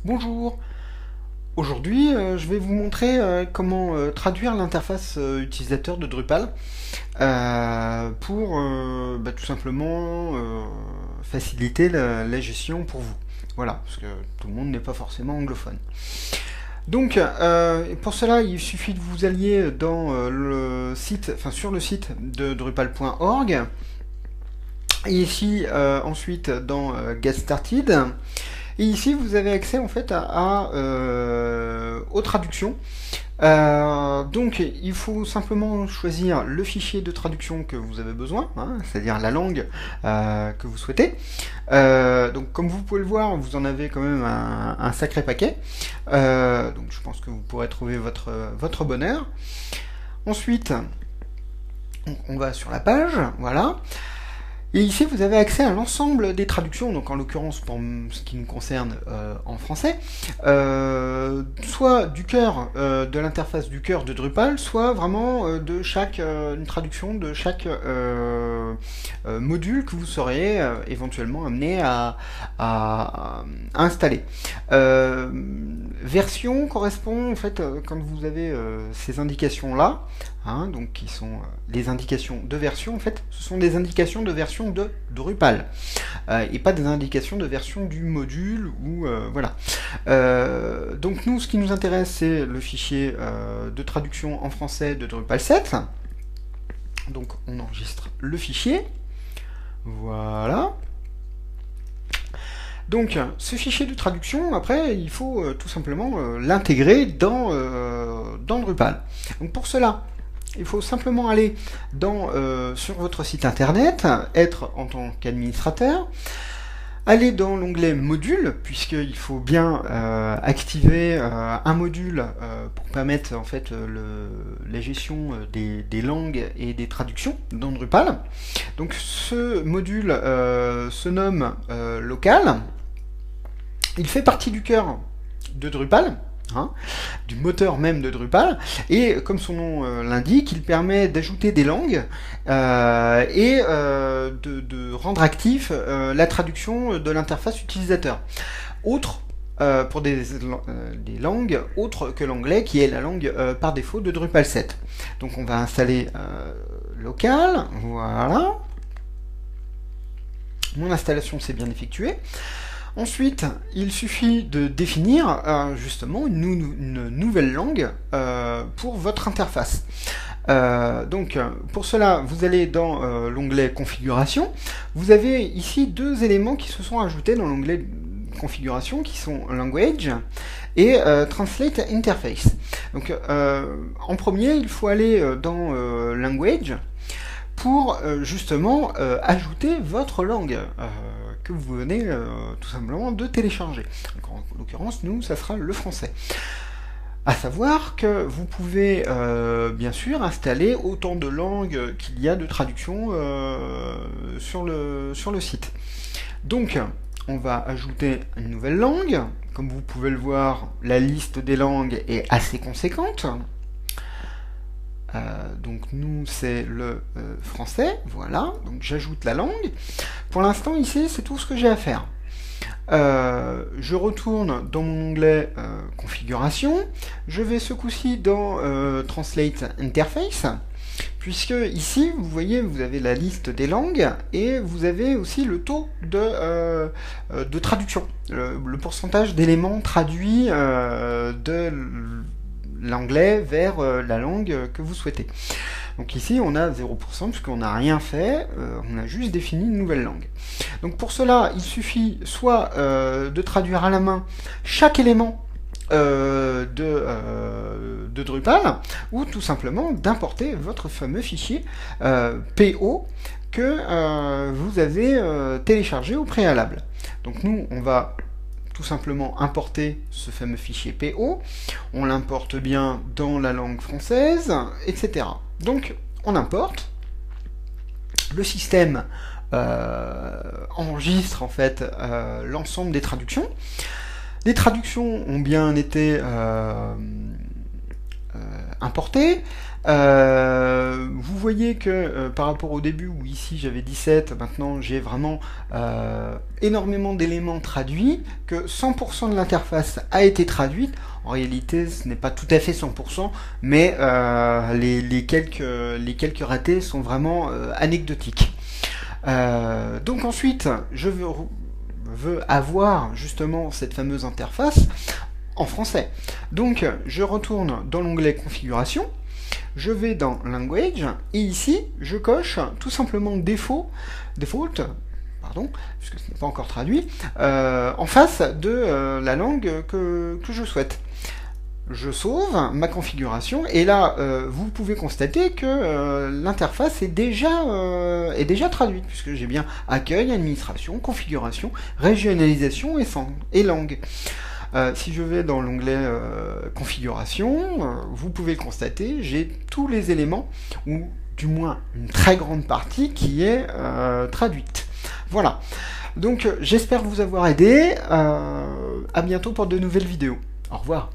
Bonjour, aujourd'hui je vais vous montrer comment traduire l'interface utilisateur de Drupal pour tout simplement faciliter la gestion pour vous. Voilà, parce que tout le monde n'est pas forcément anglophone. Donc pour cela il suffit que vous alliez dans le site, enfin sur le site de drupal.org et ici ensuite dans Get Started. Et ici, vous avez accès en fait aux traductions. Donc, il faut simplement choisir le fichier de traduction que vous avez besoin, hein, c'est-à-dire la langue que vous souhaitez. Donc, comme vous pouvez le voir, vous en avez quand même un sacré paquet. Donc, je pense que vous pourrez trouver votre bonheur. Ensuite, on va sur la page, voilà. Et ici, vous avez accès à l'ensemble des traductions, donc en l'occurrence pour ce qui nous concerne en français, soit du cœur de l'interface du cœur de Drupal, soit vraiment de une traduction de chaque module que vous serez éventuellement amené à installer. Version correspond en fait quand vous avez ces indications là, hein, donc qui sont les indications de version, en fait, ce sont des indications de version de Drupal et pas des indications de version du module ou voilà. Donc nous, ce qui nous intéresse, c'est le fichier de traduction en français de Drupal 7. Donc on enregistre le fichier, voilà. Donc ce fichier de traduction, après, il faut tout simplement l'intégrer dans Drupal. Donc pour cela, il faut simplement aller sur votre site internet, être en tant qu'administrateur, aller dans l'onglet module, puisqu'il faut bien activer un module pour permettre en fait la gestion des langues et des traductions dans Drupal. Donc ce module se nomme local. Il fait partie du cœur de Drupal. Hein, du moteur même de Drupal, et comme son nom l'indique, il permet d'ajouter des langues et de rendre actif la traduction de l'interface utilisateur. Autre pour des langues autres que l'anglais, qui est la langue par défaut de Drupal 7. Donc on va installer local, voilà. Mon installation s'est bien effectuée. Ensuite, il suffit de définir justement une nouvelle langue pour votre interface. Donc, pour cela, vous allez dans l'onglet configuration. Vous avez ici deux éléments qui se sont ajoutés dans l'onglet configuration, qui sont language et translate interface. Donc, en premier, il faut aller dans language pour justement ajouter votre langue que vous venez tout simplement de télécharger. Donc, en l'occurrence, nous, ça sera le français. À savoir que vous pouvez bien sûr installer autant de langues qu'il y a de traductions sur le site. Donc, on va ajouter une nouvelle langue. Comme vous pouvez le voir, la liste des langues est assez conséquente. Donc nous c'est le français, voilà, donc j'ajoute la langue. Pour l'instant ici c'est tout ce que j'ai à faire. Je retourne dans mon onglet configuration, je vais ce coup-ci dans Translate Interface, puisque ici vous voyez vous avez la liste des langues et vous avez aussi le taux de traduction, le pourcentage d'éléments traduits de l'anglais vers la langue que vous souhaitez. Donc ici on a 0% puisqu'on n'a rien fait, on a juste défini une nouvelle langue. Donc pour cela il suffit soit de traduire à la main chaque élément de Drupal, ou tout simplement d'importer votre fameux fichier PO que vous avez téléchargé au préalable. Donc nous on va tout simplement importer ce fameux fichier PO, on l'importe bien dans la langue française, etc. Donc on importe, le système enregistre en fait l'ensemble des traductions. Les traductions ont bien été importer. Vous voyez que par rapport au début où ici j'avais 17, maintenant j'ai vraiment énormément d'éléments traduits, que 100% de l'interface a été traduite. En réalité ce n'est pas tout à fait 100%, mais les quelques ratés sont vraiment anecdotiques. Donc ensuite je veux avoir justement cette fameuse interface en français. Donc je retourne dans l'onglet configuration, je vais dans language et ici je coche tout simplement default, pardon, puisque ce n'est pas encore traduit, en face de la langue que je souhaite. Je sauve ma configuration et là vous pouvez constater que l'interface est déjà traduite, puisque j'ai bien accueil, administration, configuration, régionalisation et langue. Si je vais dans l'onglet configuration, vous pouvez le constater, j'ai tous les éléments, ou du moins une très grande partie qui est traduite. Voilà. Donc j'espère vous avoir aidé. À bientôt pour de nouvelles vidéos. Au revoir.